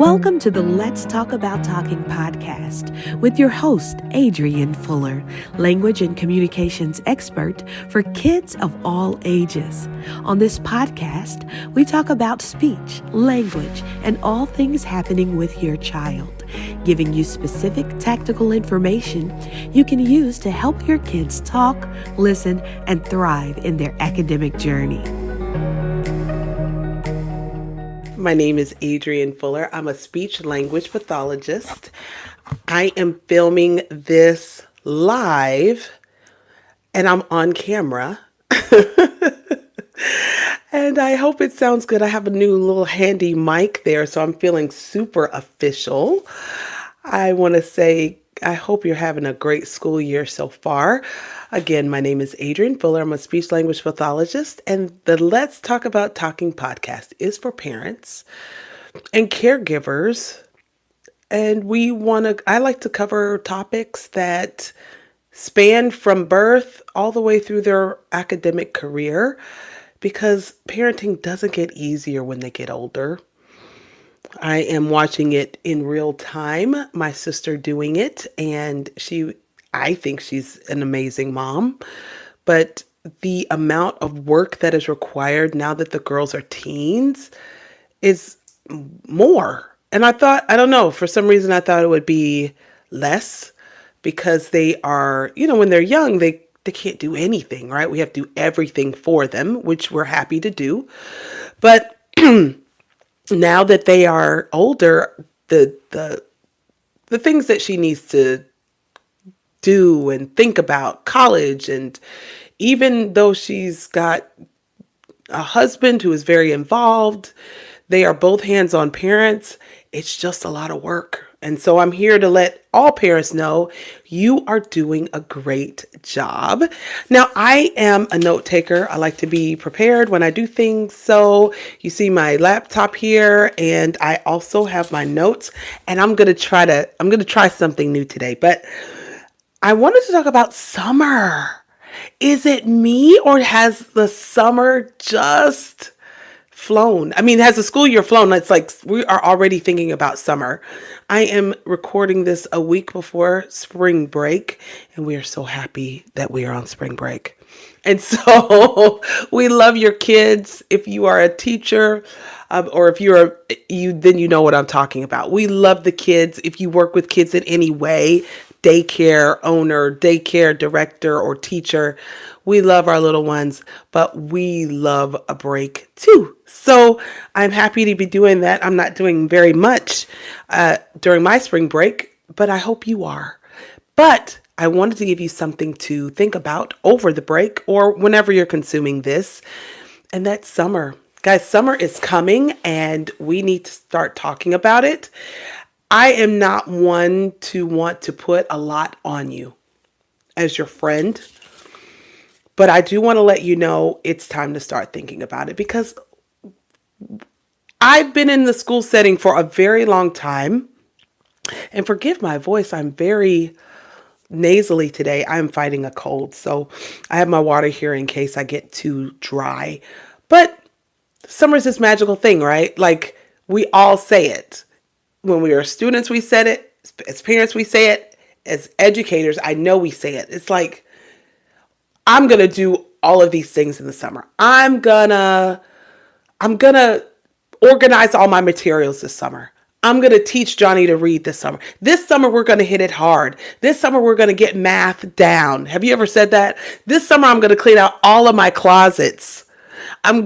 Welcome to the Let's Talk About Talking podcast with your host, Adrienne Fuller, language and communications expert for kids of all ages. On this podcast, we talk about speech, language, and all things happening with your child, giving you specific tactical information you can use to help your kids talk, listen, and thrive in their academic journey. My name is Adrienne Fuller. I'm a speech language pathologist. I am filming this live and I'm on camera. And I hope it sounds good. I have a new little handy mic there, so I'm feeling super official. I want to say I hope you're having a great school year so far. Again, my name is Adrienne Fuller. I'm a speech language pathologist, and the Let's Talk About Talking podcast is for parents and caregivers. And I like to cover topics that span from birth all the way through their academic career, because parenting doesn't get easier when they get older. I am watching it in real time, my sister doing it, and I think she's an amazing mom, but the amount of work that is required now that the girls are teens is more. And I don't know, for some reason I thought it would be less, because they are, when they're young, they can't do anything, right? We have to do everything for them, which we're happy to do. But now that they are older, the things that she needs to do and think about college, and even though she's got a husband who is very involved, they are both hands-on parents. It's just a lot of work. And so I'm here to let all parents know you are doing a great job. Now, I am a note taker. I like to be prepared when I do things. So you see my laptop here, and I also have my notes, and I'm going to try something new today. But I wanted to talk about summer. Is it me, or has the summer just flown? Has the school year flown? It's like we are already thinking about summer. I am recording this a week before spring break, and we are so happy that we are on spring break. And so we love your kids. If you are a teacher, or if then you know what I'm talking about. We love the kids. If you work with kids in any way, daycare owner, daycare director, or teacher, we love our little ones, but we love a break too. So I'm happy to be doing that. I'm not doing very much during my spring break, but I hope you are. But I wanted to give you something to think about over the break or whenever you're consuming this, and that's summer. Guys, summer is coming and we need to start talking about it. I am not one to want to put a lot on you as your friend, but I do want to let you know it's time to start thinking about it, because I've been in the school setting for a very long time. And forgive my voice, I'm very nasally today. I'm fighting a cold, so I have my water here in case I get too dry. But summer's this magical thing, right? Like, we all say it. When we are students, we said it. As parents, we say it. As educators, I know we say it. It's like, I'm going to do all of these things in the summer. I'm going to organize all my materials this summer. I'm going to teach Johnny to read this summer. This summer, we're going to hit it hard. This summer, we're going to get math down. Have you ever said that? This summer, I'm going to clean out all of my closets.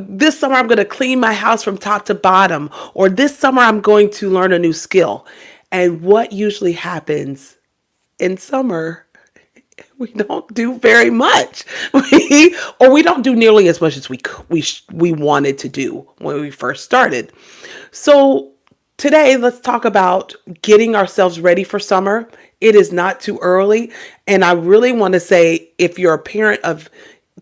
This summer, I'm going to clean my house from top to bottom. Or this summer, I'm going to learn a new skill. And what usually happens in summer, we don't do very much. We don't do nearly as much as we wanted to do when we first started. So today, let's talk about getting ourselves ready for summer. It is not too early. And I really want to say, if you're a parent of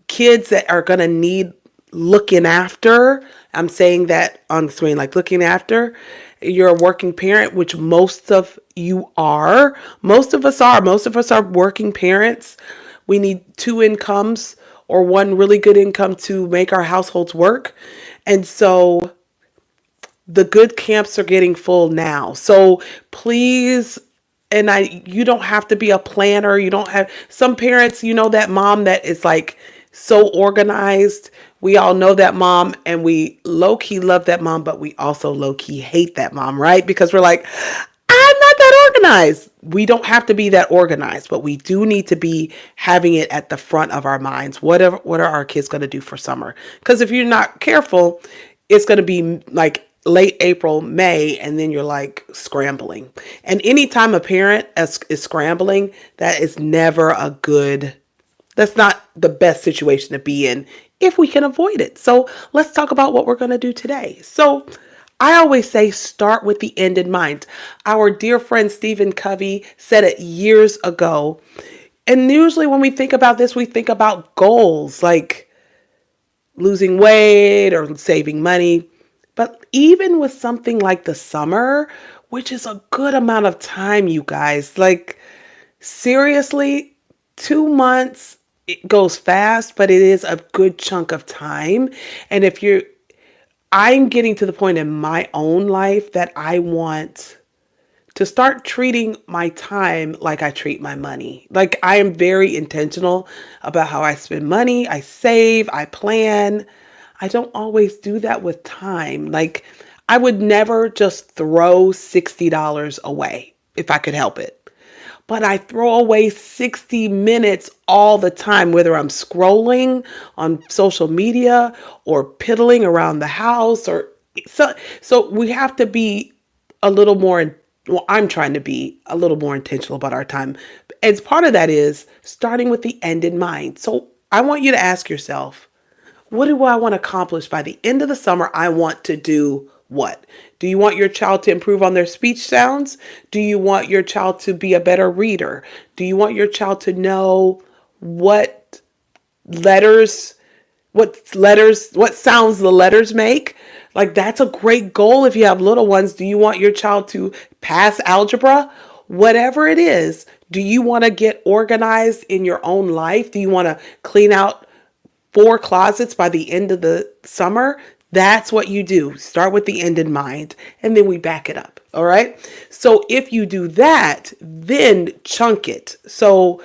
kids that are going to need looking after, I'm saying that on the screen, like looking after, you're a working parent, which most of you are. Most of us are working parents. We need two incomes or one really good income to make our households work. And so The good camps are getting full now. So please, and you don't have to be a planner. You don't have, some parents, that mom that is like so organized. We all know that mom, and we low key love that mom, but we also low key hate that mom, right? Because we're like, I'm not that organized. We don't have to be that organized, but we do need to be having it at the front of our minds. What are our kids going to do for summer? Because if you're not careful, it's going to be like late April, May, and then you're like scrambling. And anytime a parent is scrambling, that is never a good, that's not the best situation to be in if we can avoid it. So let's talk about what we're going to do today. So I always say start with the end in mind. Our dear friend Stephen Covey said it years ago. And usually when we think about this, we think about goals like losing weight or saving money. But even with something like the summer, which is a good amount of time, you guys, like seriously, 2 months, it goes fast, but it is a good chunk of time. And I'm getting to the point in my own life that I want to start treating my time like I treat my money. Like I am very intentional about how I spend money. I save, I plan. I don't always do that with time. Like I would never just throw $60 away if I could help it. But I throw away 60 minutes all the time, whether I'm scrolling on social media or piddling around the house or so we have to be a little more, well, I'm trying to be a little more intentional about our time. As part of that is starting with the end in mind. So I want you to ask yourself, what do I want to accomplish by the end of the summer? I want to do what? Do you want your child to improve on their speech sounds? Do you want your child to be a better reader? Do you want your child to know what letters, what sounds the letters make? Like that's a great goal if you have little ones. Do you want your child to pass algebra? Whatever it is, do you want to get organized in your own life? Do you want to clean out 4 closets by the end of the summer? That's what you do. Start with the end in mind, and then we back it up. All right. So if you do that, then chunk it. So,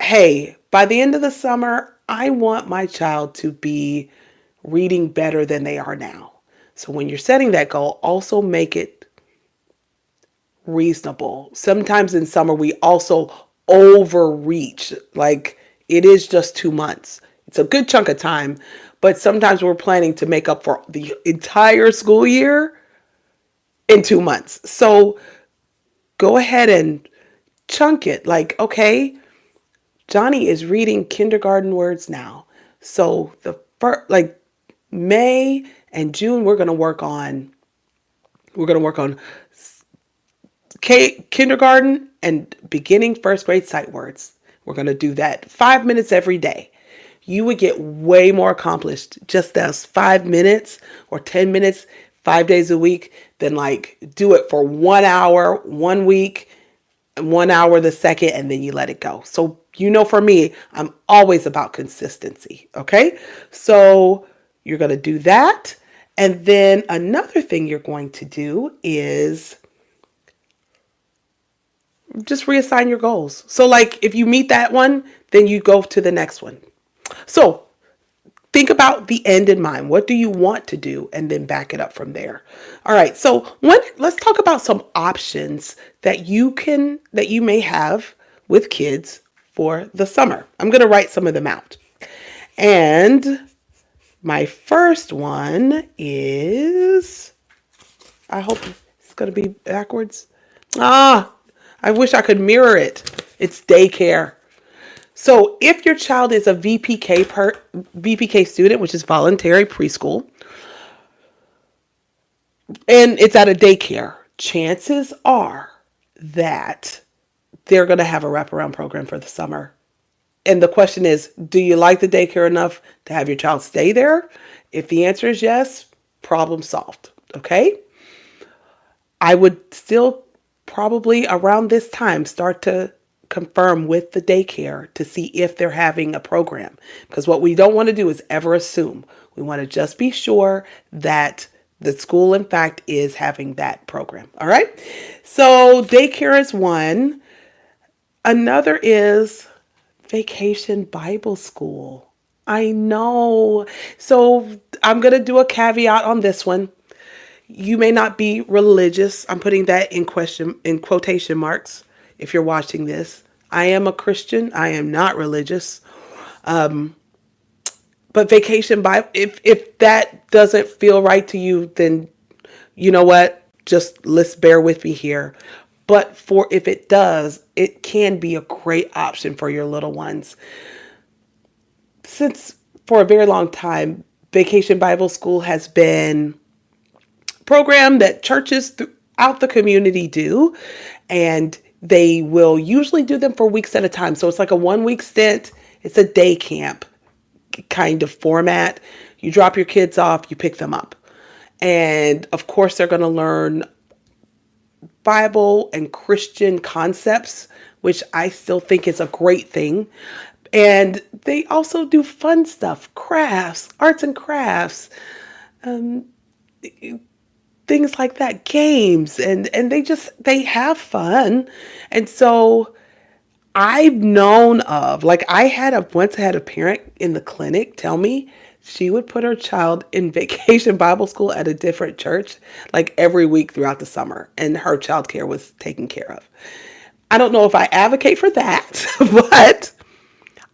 hey, by the end of the summer, I want my child to be reading better than they are now. So when you're setting that goal, also make it reasonable. Sometimes in summer, we also overreach. Like it is just 2 months. It's a good chunk of time, but sometimes we're planning to make up for the entire school year in 2 months. So go ahead and chunk it. Like, okay, Johnny is reading kindergarten words now. So the first, like May and June, we're going to work on kindergarten and beginning first grade sight words. We're going to do that 5 minutes every day. You would get way more accomplished just those 5 minutes or 10 minutes, 5 days a week than like do it for 1 hour, 1 week, and 1 hour the second, and then you let it go. So, for me, I'm always about consistency. Okay. So you're going to do that. And then another thing you're going to do is just reassign your goals. So like if you meet that one, then you go to the next one. So think about the end in mind. What do you want to do? And then back it up from there. All right. So let's talk about some options that you may have with kids for the summer. I'm going to write some of them out. And my first one is, I hope it's going to be backwards. I wish I could mirror it. It's daycare. So if your child is a VPK student, which is voluntary preschool, and it's at a daycare, chances are that they're going to have a wraparound program for the summer. And the question is, do you like the daycare enough to have your child stay there? If the answer is yes, problem solved. Okay. I would still probably around this time start to confirm with the daycare to see if they're having a program. Because what we don't want to do is ever assume. We want to just be sure that The school, in fact, is having that program. All right. So daycare is one. Another is Vacation Bible School. I know. So I'm going to do a caveat on this one. You may not be religious. I'm putting that in quotation marks if you're watching this. I am a Christian. I am not religious. But Vacation Bible, if that doesn't feel right to you, then you know what? Just let's bear with me here. But for if it does, it can be a great option for your little ones. Since for a very long time, Vacation Bible School has been a program that churches throughout the community do, and they will usually do them for weeks at a time. So it's like a 1 week stint. It's a day camp kind of format. You drop your kids off, you pick them up. And of course, they're going to learn Bible and Christian concepts, which I still think is a great thing. And they also do fun stuff, crafts, arts and crafts, things like that, games, and they have fun. And so I've known of, like once had a parent in the clinic tell me she would put her child in Vacation Bible School at a different church like every week throughout the summer, and her childcare was taken care of. I don't know if I advocate for that, but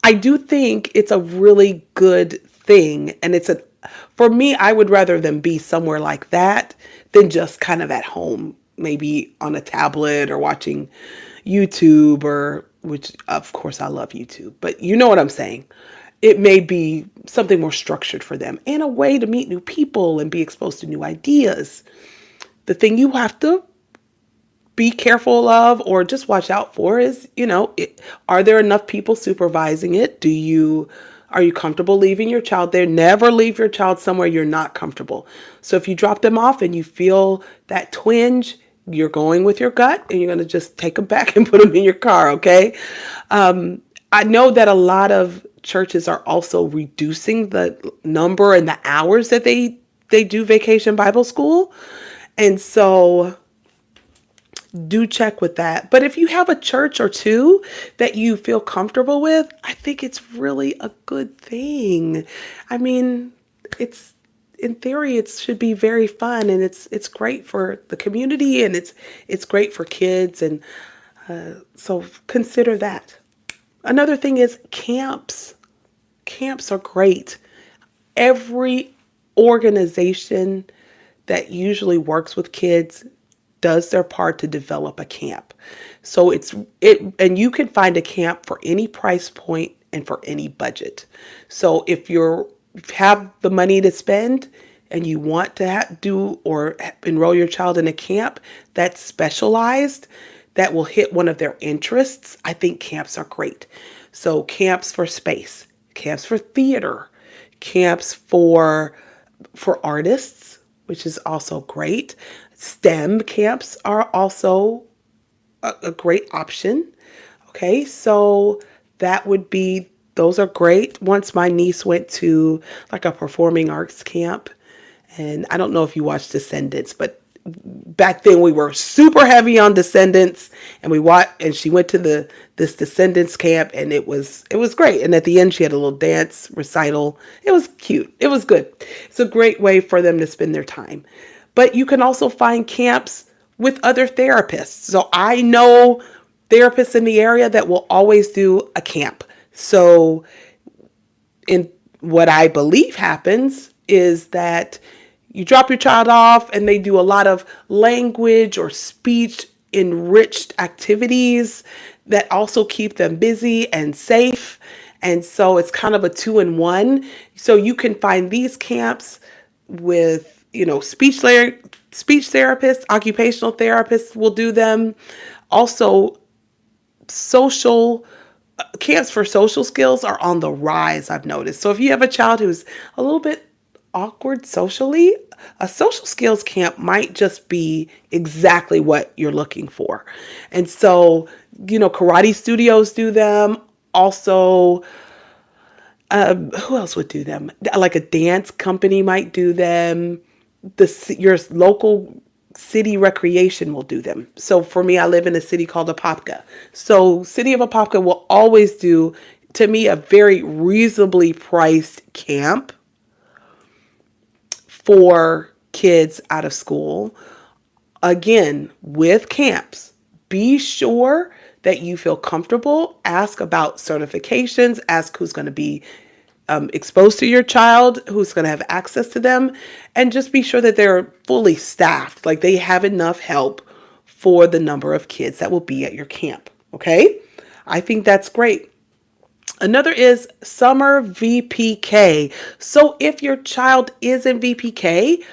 I do think it's a really good thing. And for me, I would rather them be somewhere like that than just kind of at home, maybe on a tablet or watching YouTube, or which of course I love YouTube, but you know what I'm saying. It may be something more structured for them and a way to meet new people and be exposed to new ideas. The thing you have to be careful of or just watch out for is, are there enough people supervising it? Are you comfortable leaving your child there? Never leave your child somewhere you're not comfortable. So if you drop them off and you feel that twinge, you're going with your gut and you're going to just take them back and put them in your car. Okay. I know that a lot of churches are also reducing the number and the hours that they do Vacation Bible School. And so do check with that. But if you have a church or two that you feel comfortable with, I think it's really a good thing. I mean, in theory, it should be very fun, and it's great for the community, and it's great for kids, and so consider that. Another thing is camps. Camps are great. Every organization that usually works with kids does their part to develop a camp. So and you can find a camp for any price point and for any budget. So if you have the money to spend and you want to do or enroll your child in a camp that's specialized, that will hit one of their interests, I think camps are great. So camps for space, camps for theater, camps for artists, which is also great. STEM camps are also a great option. Okay, so those are great. Once my niece went to like a performing arts camp, and I don't know if you watched Descendants, but back then we were super heavy on Descendants, and she went to this Descendants camp, and it was great. And at the end she had a little dance recital. It was cute. It was good. It's a great way for them to spend their time. But you can also find camps with other therapists. So I know therapists in the area that will always do a camp. So in what I believe happens is that you drop your child off and they do a lot of language or speech enriched activities that also keep them busy and safe. And so it's kind of a 2-in-1. So you can find these camps with, speech therapists, occupational therapists will do them. Also, social camps for social skills are on the rise, I've noticed. So if you have a child who's a little bit awkward socially, a social skills camp might just be exactly what you're looking for. And so, karate studios do them. Also, who else would do them? Like a dance company might do them. your local city recreation will do them. So for me, I live in a city called Apopka. So City of Apopka will always do, to me, a very reasonably priced camp for kids out of school. Again, with camps, be sure that you feel comfortable. Ask about certifications. Ask who's going to be exposed to your child, who's going to have access to them, and just be sure that they're fully staffed, like they have enough help for the number of kids that will be at your camp. Okay? I think that's great. Another is summer VPK. So if your child is in VPK,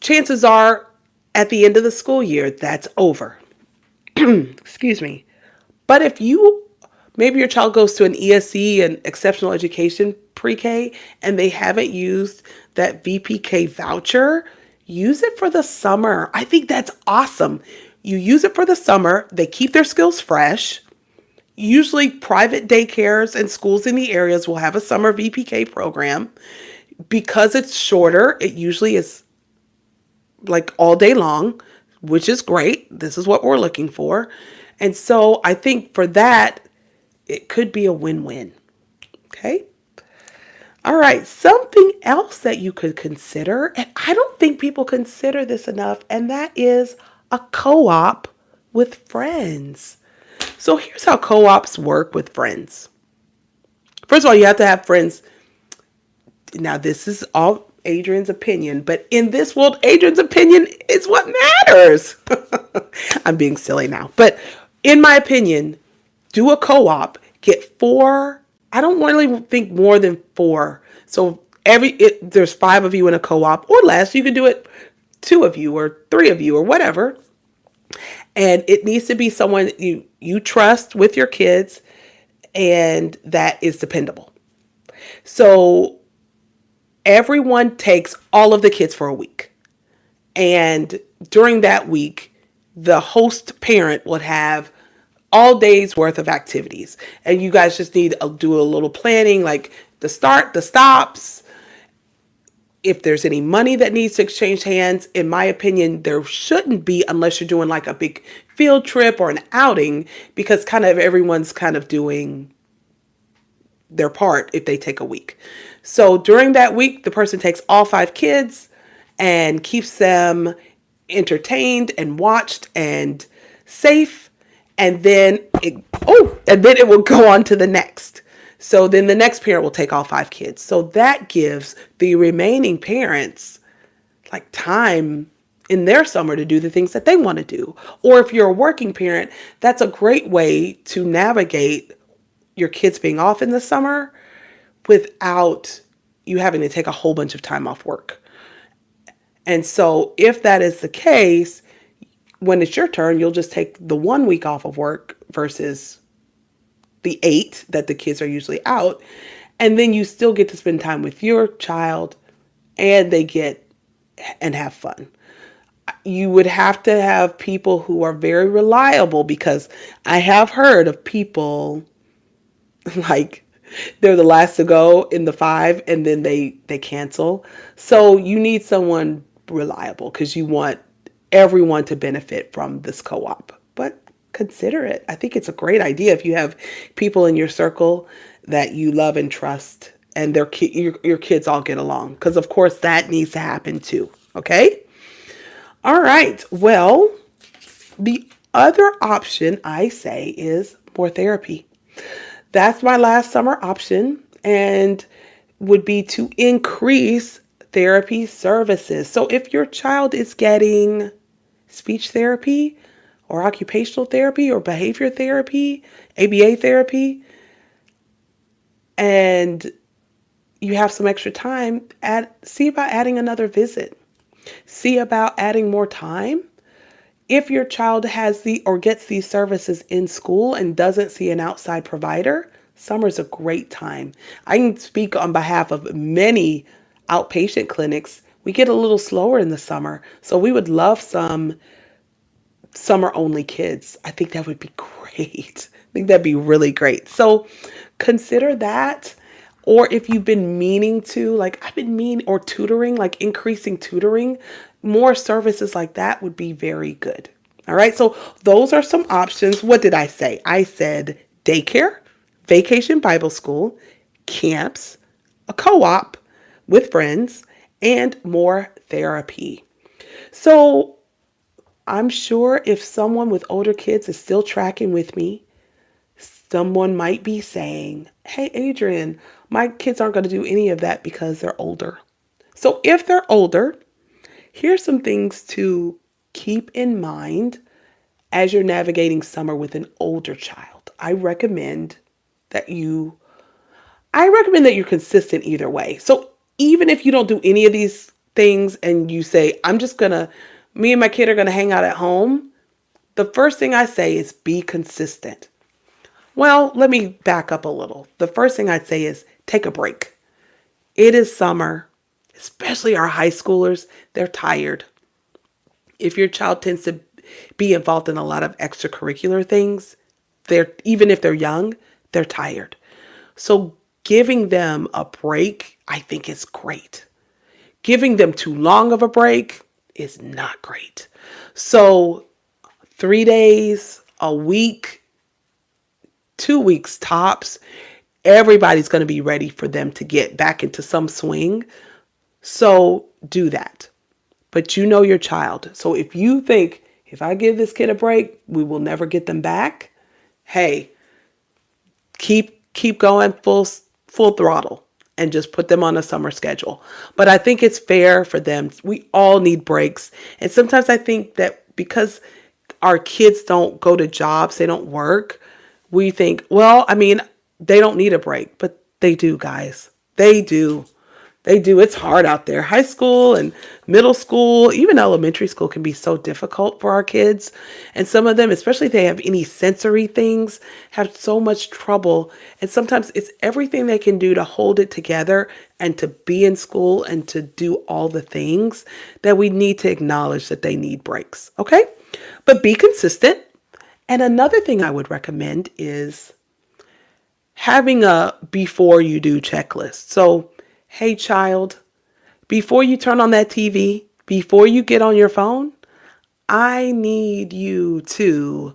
chances are at the end of the school year, that's over. Excuse me. But if maybe your child goes to an ESE, an exceptional education pre-K, and they haven't used that VPK voucher, use it for the summer. I think that's awesome. You use it for the summer. They keep their skills fresh. Usually private daycares and schools in the areas will have a summer VPK program. Because it's shorter, it usually is like all day long, which is great. This is what we're looking for. And so I think for that, it could be a win-win. Okay. All right. Something else that you could consider, and I don't think people consider this enough, and that is a co-op with friends. So here's how co-ops work with friends. First of all, you have to have friends. Now, this is all Adrian's opinion, but in this world, Adrian's opinion is what matters. I'm being silly now, but in my opinion, do a co-op, get 4. I don't really think more than 4. So there's 5 of you in a co-op or less. You can do it 2 of you or 3 of you or whatever. And it needs to be someone you trust with your kids and that is dependable. So everyone takes all of the kids for a week. And during that week, the host parent would have all day's worth of activities. And you guys just need to do a little planning, like the start, the stops. If there's any money that needs to exchange hands, in my opinion, there shouldn't be unless you're doing like a big field trip or an outing, because kind of everyone's kind of doing their part if they take a week. So during that week, the person takes all 5 kids and keeps them entertained and watched and safe. And then it will go on to the next. So then the next parent will take all 5 kids. So that gives the remaining parents like time in their summer to do the things that they want to do. Or if you're a working parent, that's a great way to navigate your kids being off in the summer without you having to take a whole bunch of time off work. And so if that is the case, when it's your turn, you'll just take the 1 week off of work versus the 8 that the kids are usually out. And then you still get to spend time with your child and they get and have fun. You would have to have people who are very reliable, because I have heard of people like they're the last to go in the 5 and then they cancel. So you need someone reliable because you want everyone to benefit from this co-op. But consider it. I think it's a great idea if you have people in your circle that you love and trust and your kids all get along. Because of course that needs to happen too. Okay? All right. Well, the other option I say is more therapy. That's my last summer option and would be to increase therapy services. So if your child is getting speech therapy or occupational therapy or behavior therapy, ABA therapy, and you have some extra time, see about adding another visit. See about adding more time. If your child has gets these services in school and doesn't see an outside provider, summer's a great time. I can speak on behalf of many outpatient clinics. We get a little slower in the summer, so we would love some summer-only kids. I think that would be great. I think that'd be really great. So consider that, Or if you've been meaning to, like or tutoring, like increasing tutoring, more services like that would be very good. All right. So those are some options. What did I say? I said daycare, vacation Bible school, camps, a co-op with friends, and more therapy. So I'm sure if someone with older kids is still tracking with me, someone might be saying, hey, Adrian, my kids aren't going to do any of that because they're older. So if they're older, here's some things to keep in mind as you're navigating summer with an older child. I recommend that you're consistent either way. So even if you don't do any of these things and you say, me and my kid are going to hang out at home, the first thing I say is be consistent. Well, let me back up a little. The first thing I'd say is take a break. It is summer, especially our high schoolers. They're tired. If your child tends to be involved in a lot of extracurricular things, even if they're young, they're tired. So giving them a break, I think is great. Giving them too long of a break is not great. So 3 days, a week, 2 weeks tops, everybody's going to be ready for them to get back into some swing. So do that. But you know your child. So if you think, if I give this kid a break, we will never get them back, hey, keep going full throttle and just put them on a summer schedule. But I think it's fair for them. We all need breaks. And sometimes I think that because our kids don't go to jobs, they don't work, we think, they don't need a break. But they do, guys. They do. It's hard out there. High school and middle school, even elementary school can be so difficult for our kids. And some of them, especially if they have any sensory things, have so much trouble. And sometimes it's everything they can do to hold it together and to be in school and to do all the things that we need to acknowledge that they need breaks. Okay? But be consistent. And another thing I would recommend is having a before you do checklist. So, hey, child, before you turn on that TV, before you get on your phone, I need you to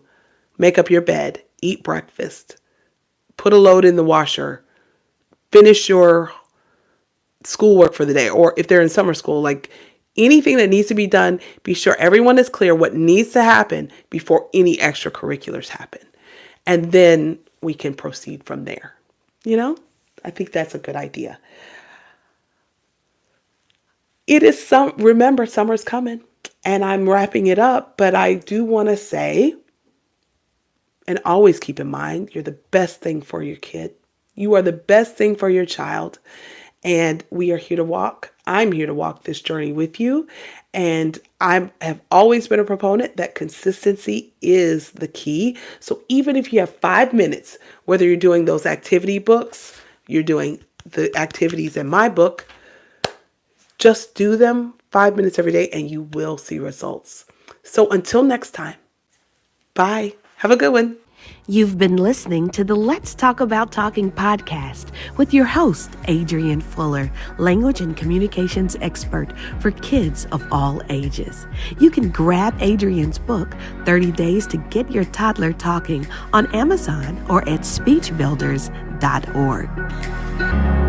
make up your bed, eat breakfast, put a load in the washer, finish your schoolwork for the day. Or if they're in summer school, like anything that needs to be done, be sure everyone is clear what needs to happen before any extracurriculars happen. And then we can proceed from there. I think that's a good idea. Remember, summer's coming and I'm wrapping it up, but I do want to say, and always keep in mind, you're the best thing for your kid. You are the best thing for your child. And we are here to walk. I'm here to walk this journey with you. And I have always been a proponent that consistency is the key. So even if you have 5 minutes, whether you're doing those activity books, you're doing the activities in my book, just do them 5 minutes every day and you will see results. So until next time, bye. Have a good one. You've been listening to the Let's Talk About Talking podcast with your host, Adrian Fuller, language and communications expert for kids of all ages. You can grab Adrian's book, 30 Days to Get Your Toddler Talking, on Amazon or at speechbuilders.org.